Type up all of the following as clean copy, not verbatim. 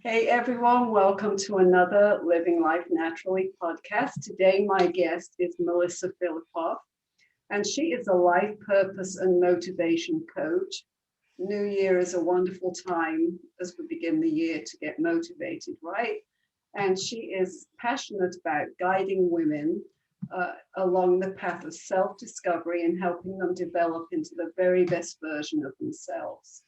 Hey everyone, welcome to another Living Life Naturally podcast. Today my guest is Melissa Phillipoff, and she is a life purpose and motivation coach. New Year is a wonderful time as we begin the year to get motivated, right? And she is passionate about guiding women along the path of self-discovery and helping them develop into the very best version of themselves,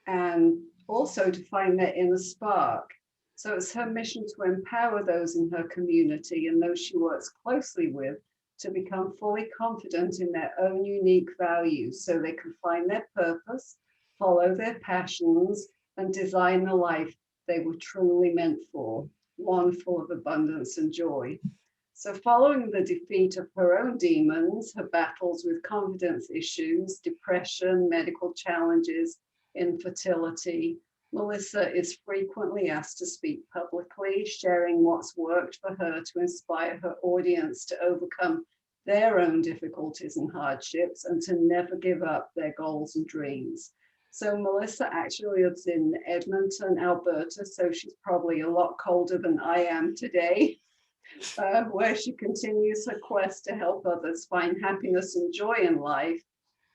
and also to find their inner spark. So it's her mission to empower those in her community and those she works closely with to become fully confident in their own unique values so they can find their purpose, follow their passions, and design the life they were truly meant for, one full of abundance and joy. So, following the defeat of her own demons, her battles with confidence issues, depression, medical challenges, infertility, Melissa is frequently asked to speak publicly, sharing what's worked for her to inspire her audience to overcome their own difficulties and hardships and to never give up their goals and dreams. So, Melissa actually lives in Edmonton, Alberta, so she's probably a lot colder than I am today. Where she continues her quest to help others find happiness and joy in life.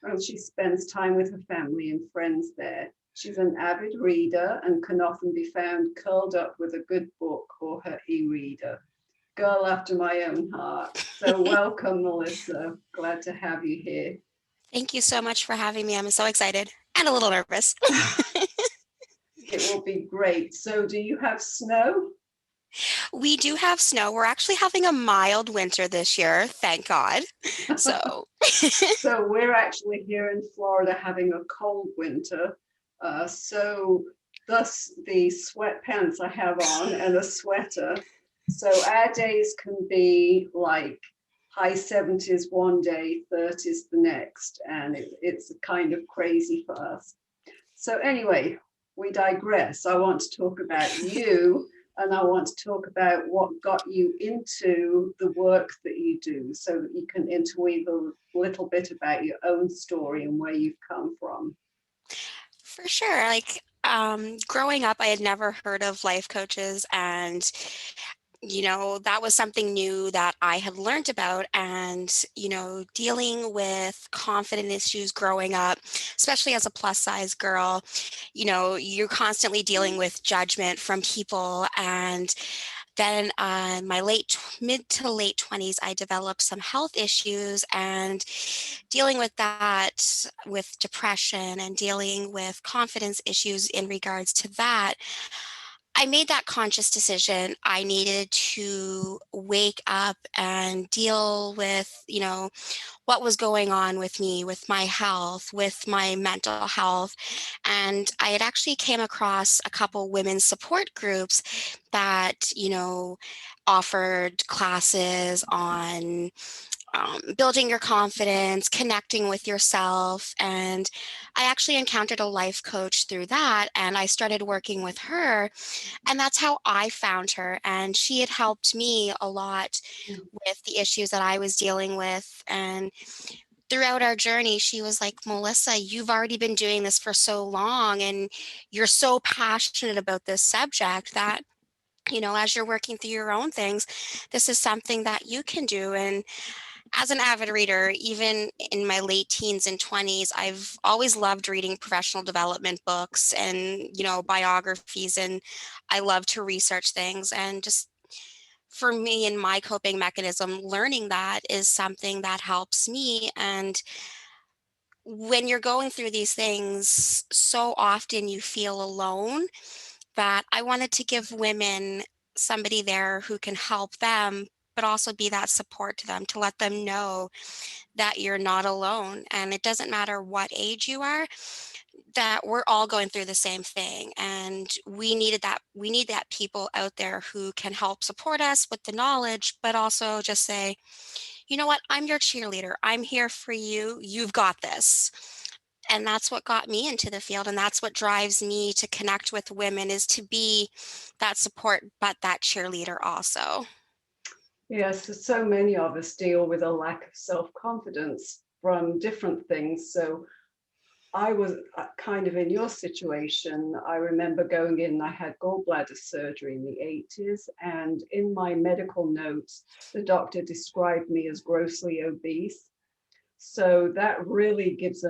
And she spends time with her family and friends there. She's an avid reader and can often be found curled up with a good book or her e-reader. Girl after my own heart. So welcome, Melissa. Glad to have you here. Thank you so much for having me. I'm so excited and a little nervous. It will be great. So do you have snow? We do have snow. We're actually having a mild winter this year, thank God. So, So we're actually here in Florida having a cold winter. So thus the sweatpants I have on and a sweater. So our days can be like high 70s one day, 30s the next, and it's kind of crazy for us. So anyway, we digress. I want to talk about you, and I want to talk about what got you into the work that you do so that you can interweave a little bit about your own story and where you've come from. for sure, growing up, I had never heard of life coaches, and that was something new that I had learned about. And, dealing with confident issues growing up, especially as a plus size girl, you're constantly dealing with judgment from people. And then my mid to late 20s, I developed some health issues, and dealing with that, with depression and dealing with confidence issues in regards to that, I made that conscious decision. I needed to wake up and deal with, what was going on with me, with my health, with my mental health. And I had actually came across a couple women's support groups that, offered classes on building your confidence, connecting with yourself. And I actually encountered a life coach through that, and I started working with her. And that's how I found her. And she had helped me a lot with the issues that I was dealing with. And throughout our journey, she was like, Melissa, you've already been doing this for so long, and you're so passionate about this subject that, as you're working through your own things, this is something that you can do. And as an avid reader, even in my late teens and 20s, I've always loved reading professional development books and, biographies. And I love to research things. And just for me and my coping mechanism, learning that is something that helps me. And when you're going through these things, so often you feel alone, that I wanted to give women somebody there who can help them, but also be that support to them, to let them know that you're not alone. And it doesn't matter what age you are, that we're all going through the same thing. And we need that people out there who can help support us with the knowledge, but also just say, you know what, I'm your cheerleader. I'm here for you. You've got this. And that's what got me into the field, and that's what drives me to connect with women, is to be that support but that cheerleader also. Yes, so many of us deal with a lack of self-confidence from different things. So I was kind of in your situation. I remember going in, I had gallbladder surgery in the 80s, and in my medical notes, the doctor described me as grossly obese. So that really gives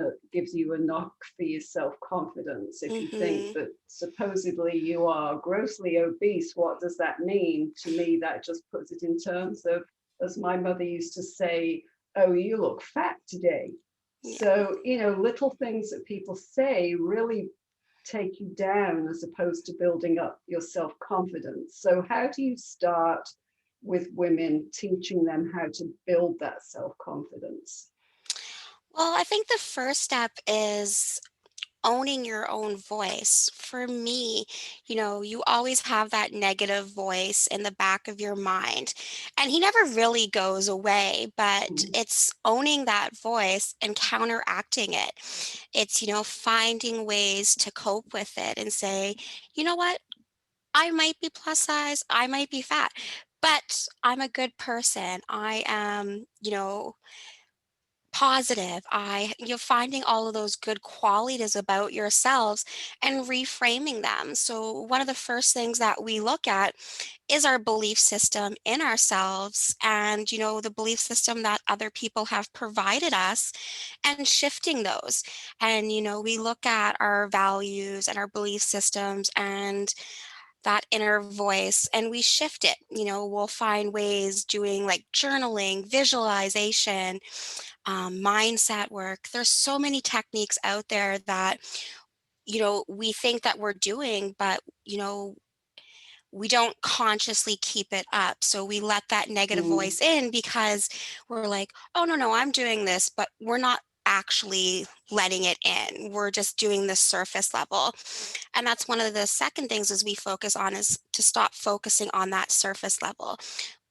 you a knock for your self-confidence. If you think Mm-hmm. that supposedly you are grossly obese, what does that mean? To me, that just puts it in terms of, as my mother used to say, oh, you look fat today. Yeah. So, little things that people say really take you down as opposed to building up your self-confidence. So how do you start with women, teaching them how to build that self-confidence? Well, I think the first step is owning your own voice. For me, you always have that negative voice in the back of your mind, and he never really goes away, but Mm, it's owning that voice and counteracting it. It's, finding ways to cope with it and say, you know what? I might be plus size, I might be fat, but I'm a good person. I am, positive. You're finding all of those good qualities about yourselves and reframing them. So one of the first things that we look at is our belief system in ourselves and the belief system that other people have provided us, and shifting those. And we look at our values and our belief systems and that inner voice, and we shift it. We'll find ways doing like journaling, visualization, mindset work. There's so many techniques out there that, we think that we're doing, but, we don't consciously keep it up. So we let that negative mm, voice in because we're like, oh, no, no, I'm doing this, but we're not actually letting it in. We're just doing the surface level. And that's one of the second things is we focus on is to stop focusing on that surface level.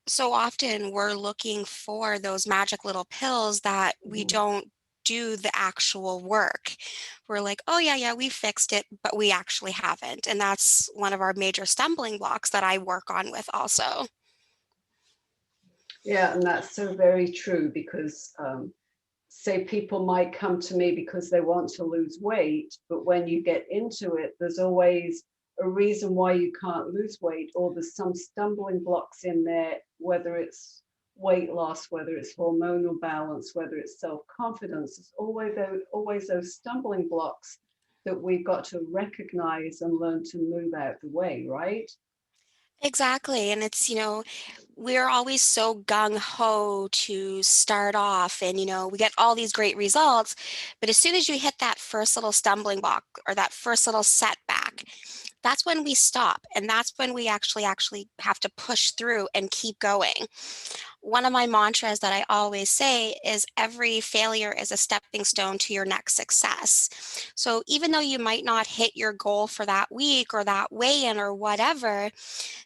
So often we're looking for those magic little pills that we mm. don't do the actual work. We're like, oh, yeah, yeah, we fixed it, but we actually haven't. And that's one of our major stumbling blocks that I work on with also. Yeah, and that's so very true because, say, people might come to me because they want to lose weight, but when you get into it, there's always a reason why you can't lose weight, or there's some stumbling blocks in there, whether it's weight loss, whether it's hormonal balance, whether it's self-confidence. It's always those stumbling blocks that we've got to recognize and learn to move out the way, right? Exactly. And it's, we're always so gung ho to start off and, we get all these great results. But as soon as you hit that first little stumbling block or that first little setback, that's when we stop. And that's when we actually have to push through and keep going. One of my mantras that I always say is every failure is a stepping stone to your next success. So even though you might not hit your goal for that week or that weigh in or whatever,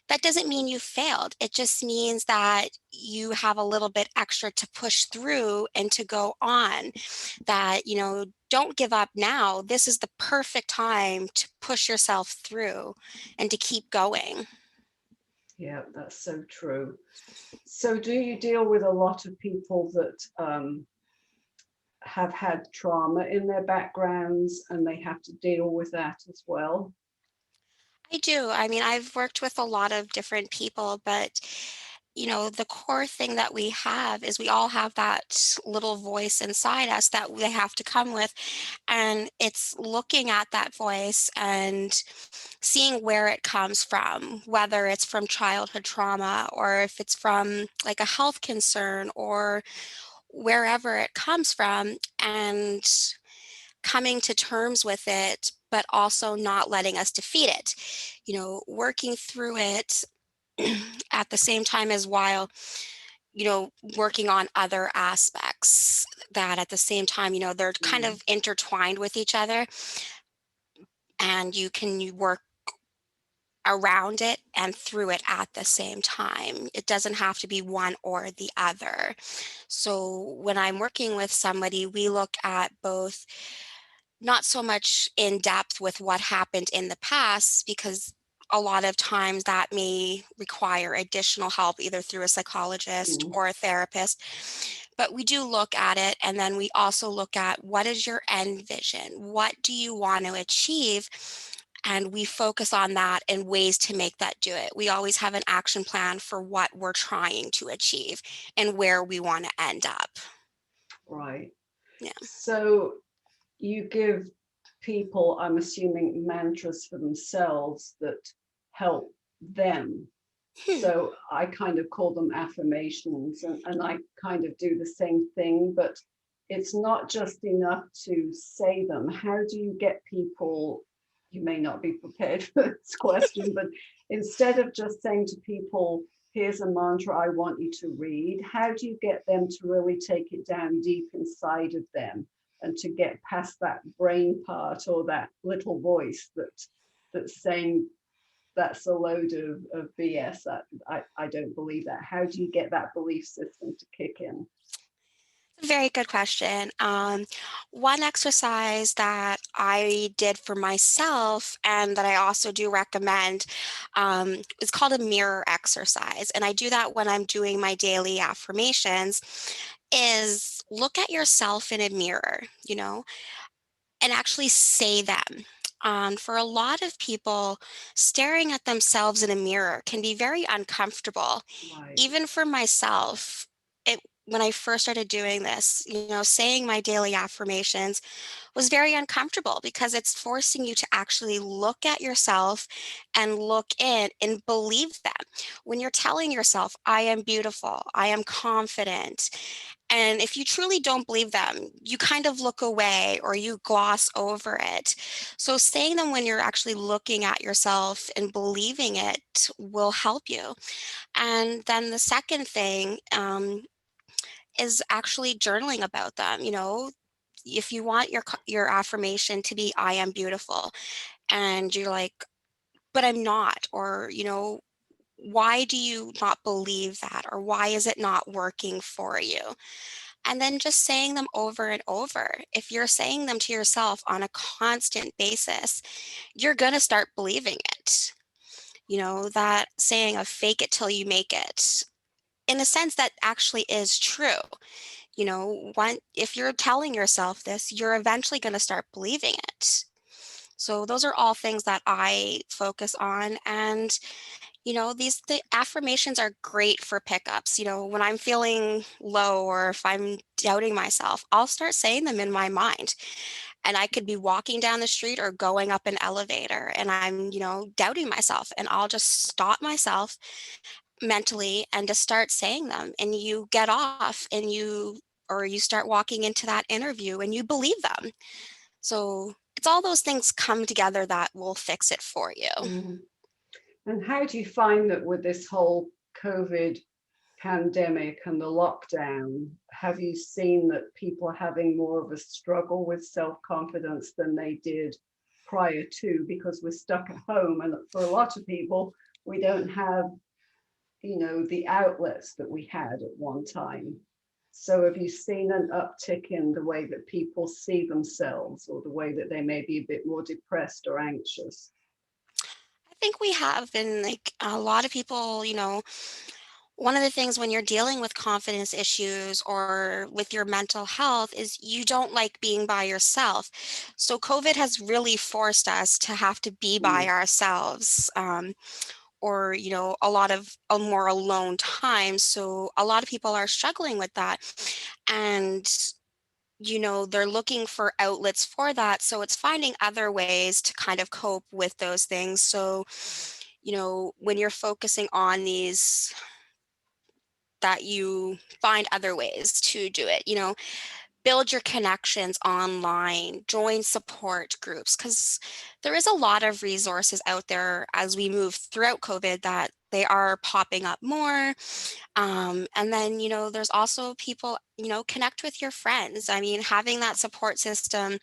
that doesn't mean you failed. It just means that you have a little bit extra to push through and to go on. That, don't give up now. This is the perfect time to push yourself through and to keep going. Yeah, that's so true. So do you deal with a lot of people that have had trauma in their backgrounds and they have to deal with that as well? I do. I mean, I've worked with a lot of different people, but the core thing that we have is we all have that little voice inside us that we have to come with. And it's looking at that voice and seeing where it comes from, whether it's from childhood trauma or if it's from like a health concern or wherever it comes from, and coming to terms with it, but also not letting us defeat it, working through it at the same time as while working on other aspects that at the same time, they're kind Mm, of intertwined with each other, and you can work around it and through it at the same time. It doesn't have to be one or the other. So when I'm working with somebody, we look at both, not so much in depth with what happened in the past, because a lot of times that may require additional help either through a psychologist mm, or a therapist. But we do look at it, and then we also look at what is your end vision? What do you want to achieve? And we focus on that and ways to make that do it. We always have an action plan for what we're trying to achieve and where we want to end up. Right. Yeah. So you give people, I'm assuming, mantras for themselves that help them. Hmm. So I kind of call them affirmations, and I kind of do the same thing, but it's not just enough to say them. How do you get people? You may not be prepared for this question, but instead of just saying to people, here's a mantra I want you to read, how do you get them to really take it down deep inside of them and to get past that brain part or that little voice that's saying that's a load of BS. I don't believe that. How do you get that belief system to kick in? Very good question. One exercise that I did for myself and that I also do recommend is called a mirror exercise. And I do that when I'm doing my daily affirmations is look at yourself in a mirror, and actually say them. For a lot of people, staring at themselves in a mirror can be very uncomfortable. Right. Even for myself, when I first started doing this, saying my daily affirmations was very uncomfortable because it's forcing you to actually look at yourself and look in and believe them. When you're telling yourself, I am beautiful, I am confident, and if you truly don't believe them, you kind of look away or you gloss over it. So saying them when you're actually looking at yourself and believing it will help you. And then the second thing is actually journaling about them. If you want your affirmation to be "I am beautiful," and you're like, "But I'm not," or why do you not believe that, or why is it not working for you? And then just saying them over and over. If you're saying them to yourself on a constant basis, you're going to start believing it. That saying of fake it till you make it, in a sense, that actually is true. If you're telling yourself this, you're eventually going to start believing it. So those are all things that I focus on. And the affirmations are great for pickups. When I'm feeling low or if I'm doubting myself, I'll start saying them in my mind. And I could be walking down the street or going up an elevator and I'm, doubting myself, and I'll just stop myself mentally and just start saying them. And you get off and you start walking into that interview and you believe them. So it's all those things come together that will fix it for you. Mhm. And how do you find that with this whole COVID pandemic and the lockdown, have you seen that people are having more of a struggle with self-confidence than they did prior to, because we're stuck at home, and for a lot of people we don't have the outlets that we had at one time. So have you seen an uptick in the way that people see themselves, or the way that they may be a bit more depressed or anxious? I think we have been, like, a lot of people, one of the things when you're dealing with confidence issues or with your mental health is you don't like being by yourself. So COVID has really forced us to have to be by Mm. ourselves, or, a lot of a more alone time. So a lot of people are struggling with that. And they're looking for outlets for that. So it's finding other ways to kind of cope with those things. So, when you're focusing on these, that you find other ways to do it, build your connections online, join support groups, because there is a lot of resources out there as we move throughout COVID that they are popping up more. And then, there's also people, connect with your friends. I mean, having that support system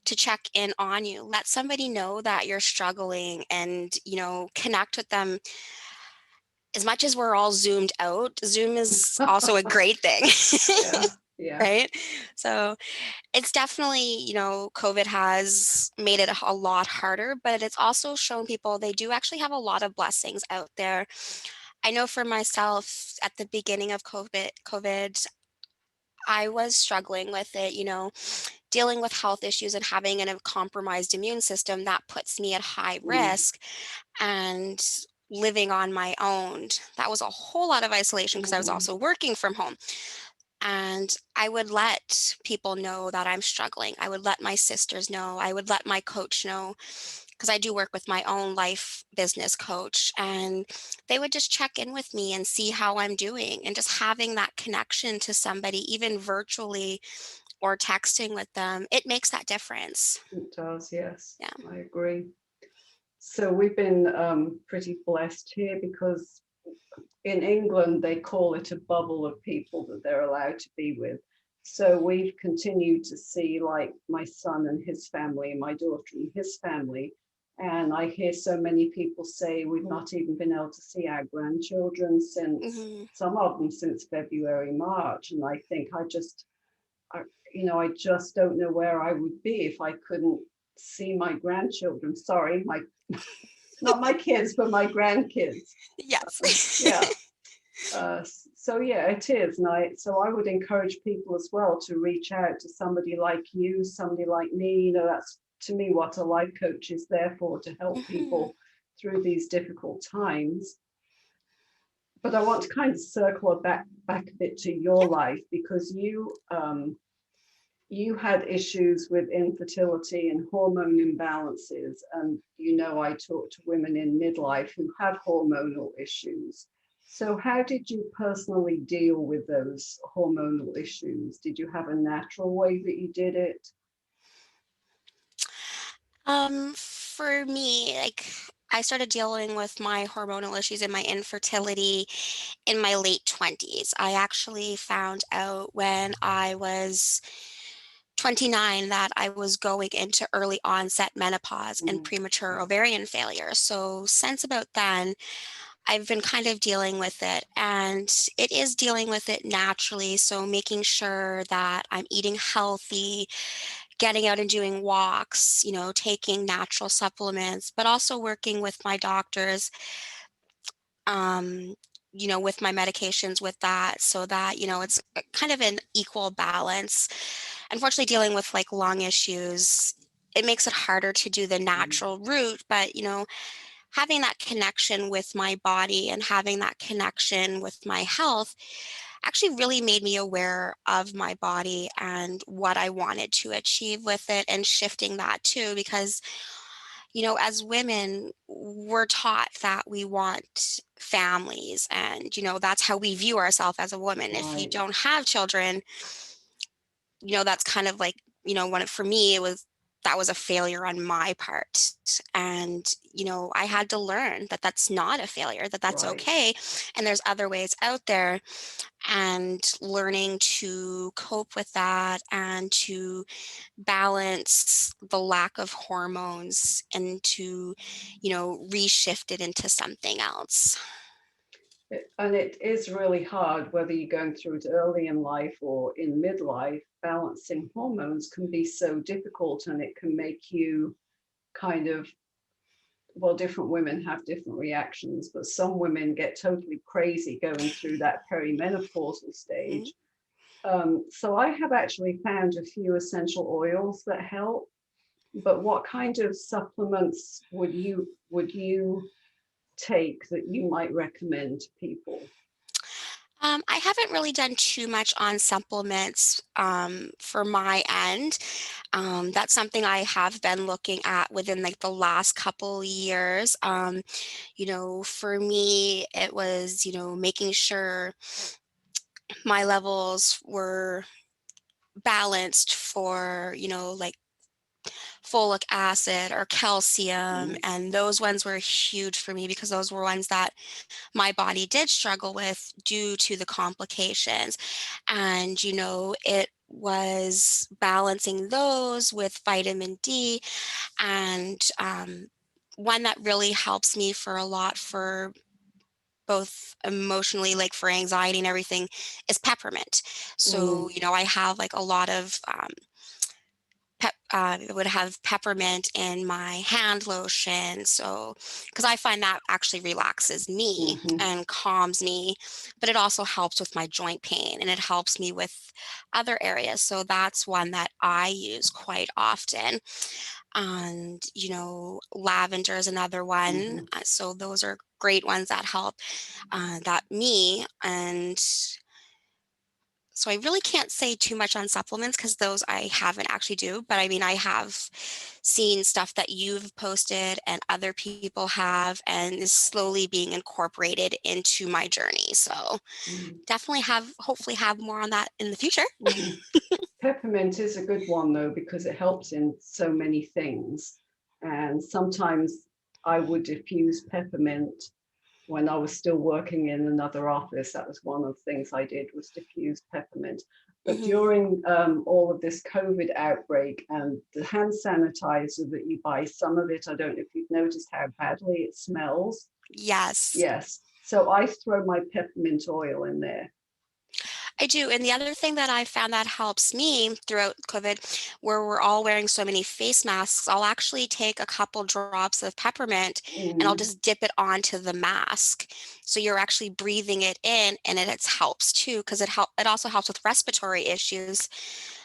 to check in on you, let somebody know that you're struggling, and, connect with them. As much as we're all zoomed out, Zoom is also a great thing. Yeah, yeah. Right? So it's definitely, COVID has made it a lot harder, but it's also shown people they do actually have a lot of blessings out there. I know for myself at the beginning of COVID, I was struggling with it, dealing with health issues and having a compromised immune system that puts me at high Mm, risk. And living on my own, that was a whole lot of isolation because I was mm, also working from home. And I would let people know that I'm struggling. I would let my sisters know. I would let my coach know because I do work with my own life business coach. And they would just check in with me and see how I'm doing. And just having that connection to somebody, even virtually or texting with them, it makes that difference. it does, yes, Yeah. I agree. So we've been pretty blessed here because in England, they call it a bubble of people that they're allowed to be with. So we've continued to see like my son and his family and my daughter and his family. And I hear so many people say we've not even been able to see our grandchildren since Hmm. some of them since February, March. And I think I, I just don't know where I would be if I couldn't see my grandchildren. Sorry, my not my kids, but my grandkids. Yes. Yeah, so yeah, it is. And I would encourage people as well to reach out to somebody like you, somebody like me. That's to me what a life coach is there for, to help Hmm. people through these difficult times. But I want to kind of circle back a bit to your Yeah. life because you had issues with infertility and hormone imbalances. And, I talk to women in midlife who have hormonal issues. So, how did you personally deal with those hormonal issues? Did you have a natural way that you did it? For me, like I started dealing with my hormonal issues and my infertility in my late 20s. I actually found out when I was 29 that I was going into early onset menopause and Mm, premature right, ovarian failure. So since about then, I've been kind of dealing with it, and it is dealing with it naturally. So making sure that I'm eating healthy, getting out and doing walks, taking natural supplements, but also working with my doctors, um, with my medications with that so that, it's kind of an equal balance. Unfortunately, dealing with like lung issues, it makes it harder to do the mm, natural route, but, having that connection with my body and having that connection with my health actually really made me aware of my body and what I wanted to achieve with it and shifting that too. Because, as women, we're taught that we want families and, that's how we view ourselves as a woman. If you right, don't have children, that's kind of like, for me, that was a failure on my part. And, I had to learn that that's not a failure, that that's right. okay. And there's other ways out there, and learning to cope with that and to balance the lack of hormones and to, reshift it into something else. And it is really hard, whether you're going through it early in life or in midlife. Balancing hormones can be so difficult, and it can make you kind of, well, different women have different reactions, but some women get totally crazy going through that perimenopausal Mhm. stage. So I have actually found a few essential oils that help. But what kind of supplements would you take that you might recommend to people? I haven't really done too much on supplements for my end. That's something I have been looking at within like the last couple years. For me, it was, making sure my levels were balanced for, like folic acid or calcium. Mm, And those ones were huge for me because those were ones that my body did struggle with due to the complications. And, it was balancing those with vitamin D. And one that really helps me for a lot for both emotionally, like for anxiety and everything, is peppermint. So, mm, I have like a lot of it would have peppermint in my hand lotion. So, because I find that actually relaxes me Hmm. and calms me, but it also helps with my joint pain and it helps me with other areas. So, that's one that I use quite often. And, lavender is another one. Hmm. So, those are great ones that help that me. And so I really can't say too much on supplements because those I haven't actually do, but I mean, I have seen stuff that you've posted and other people have and is slowly being incorporated into my journey. So definitely hopefully have more on that in the future. Hmm. Peppermint is a good one though, because it helps in so many things. And sometimes I would diffuse peppermint when I was still working in another office. That was one of the things I did, was diffuse peppermint. But Hmm. during all of this COVID outbreak and the hand sanitizer that you buy, some of it, I don't know if you've noticed how badly it smells. Yes. Yes. So I throw my peppermint oil in there. I do. And the other thing that I found that helps me throughout COVID, where we're all wearing so many face masks, I'll actually take a couple drops of peppermint and I'll Mm, just dip it onto the mask. So you're actually breathing it in and it helps too, because it also helps with respiratory issues.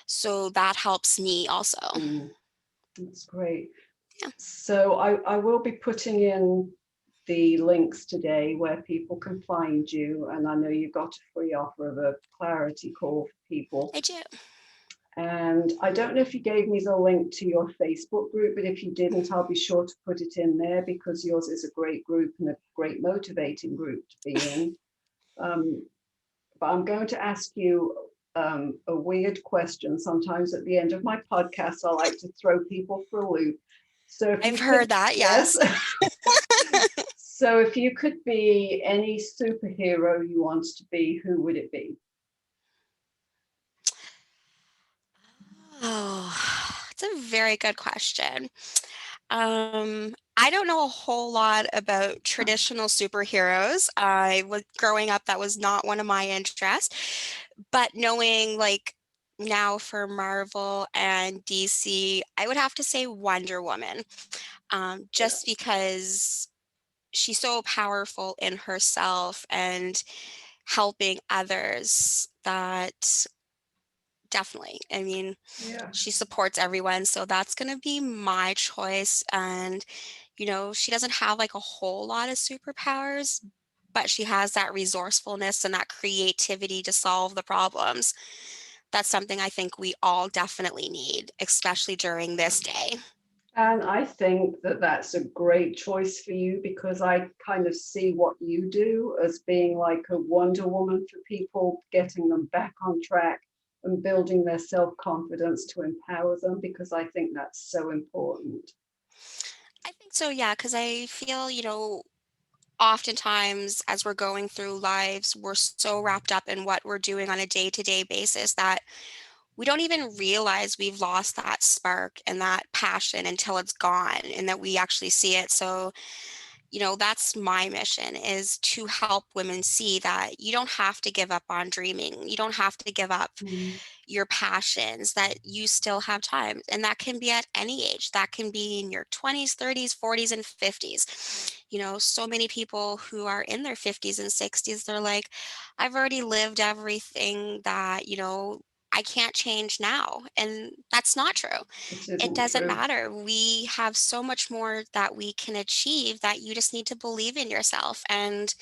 So that helps me also. mm, that's great. Yeah, So I will be putting in the links today where people can find you. And I know you got a free offer of a clarity call for people. I do. And I don't know if you gave me the link to your Facebook group, but if you didn't, I'll be sure to put it in there because yours is a great group and a great motivating group to be in. Um, but I'm going to ask you a weird question. Sometimes at the end of my podcast, I like to throw people for a loop. So if I've you could, heard that, yes. yes. So if you could be any superhero you want to be, who would it be? Oh, it's a very good question. I don't know a whole lot about traditional superheroes. I was growing up, that was not one of my interests. But knowing like now for Marvel and DC, I would have to say Wonder Woman, just Yes. because she's so powerful in herself and helping others that definitely, I mean, Yeah. she supports everyone, so that's gonna be my choice, and, she doesn't have, like, a whole lot of superpowers, but she has that resourcefulness and that creativity to solve the problems. That's something I think we all definitely need, especially during this day. And I think that that's a great choice for you because I kind of see what you do as being like a Wonder Woman for people, getting them back on track and building their self-confidence to empower them, because I think that's so important. I think so, yeah, because I feel, oftentimes as we're going through lives, we're so wrapped up in what we're doing on a day-to-day basis that we don't even realize we've lost that spark and that passion until it's gone and that we actually see it. So, that's my mission, is to help women see that you don't have to give up on dreaming. You don't have to give up Mm, your passions, that you still have time. And that can be at any age. That can be in your 20s, 30s, 40s, and 50s. So many people who are in their 50s and 60s, they're like, I've already lived everything that, I can't change now. And that's not true. it It isn't doesn't true. matter. We have so much more that we can achieve, that you just need to believe in yourself and,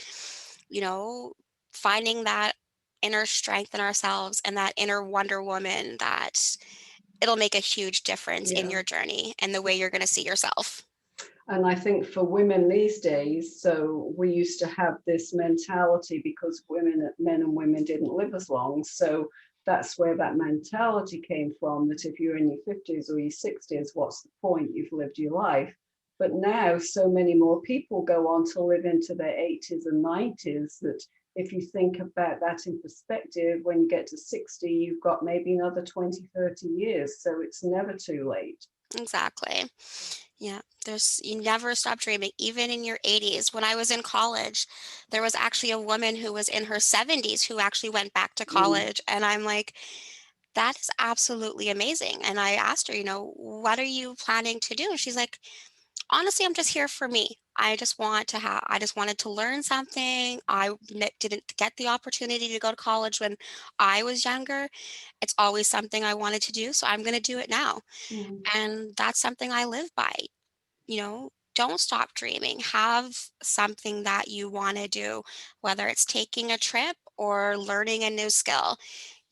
you know, finding that inner strength in ourselves and that inner Wonder Woman, that it'll make a huge difference in Yeah. your journey and the way you're going to see yourself. And I think for women these days, so we used to have this mentality because men and women didn't live as long. So that's where that mentality came from, that if you're in your 50s or your 60s, what's the point? You've lived your life. But now so many more people go on to live into their 80s and 90s that if you think about that in perspective, when you get to 60, you've got maybe another 20, 30 years. So it's never too late. Exactly. Yeah, you never stop dreaming, even in your 80s. When I was in college, there was actually a woman who was in her 70s who actually went back to Mm, college. And I'm like, That is absolutely amazing. And I asked her, what are you planning to do? And she's like, honestly, I'm just here for me. I just wanted to learn something. Didn't get the opportunity to go to college when I was younger. It's always something I wanted to do. So I'm going to do it now. Mm, And that's something I live by. Don't stop dreaming. Have something that you want to do, whether it's taking a trip or learning a new skill.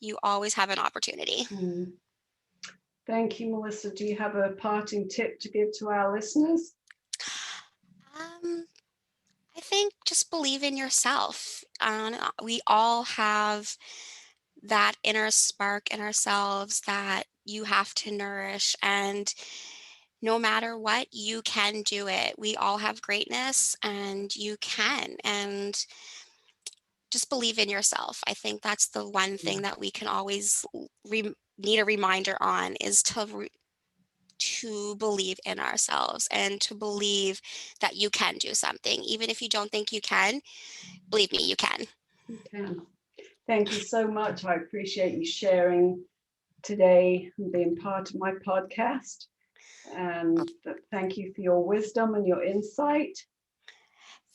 You always have an opportunity. mm. Thank you, Melissa. Do you have a parting tip to give to our listeners? Um, I think just believe in yourself. We all have that inner spark in ourselves that you have to nourish. And no matter what, you can do it. We all have greatness and you can. And just believe in yourself. I think that's the one thing that we can always need a reminder on is to believe in ourselves and to believe that you can do something. Even if you don't think you can, believe me, you can. You can. Thank you so much. I appreciate you sharing today and being part of my podcast. Well, And thank you for your wisdom and your insight.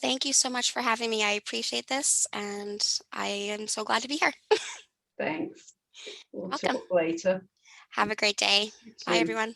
thank you so much for having me. I appreciate this and I am so glad to be here. Thanks. We'll Welcome. talk later. Have a great day. You Bye, too. everyone.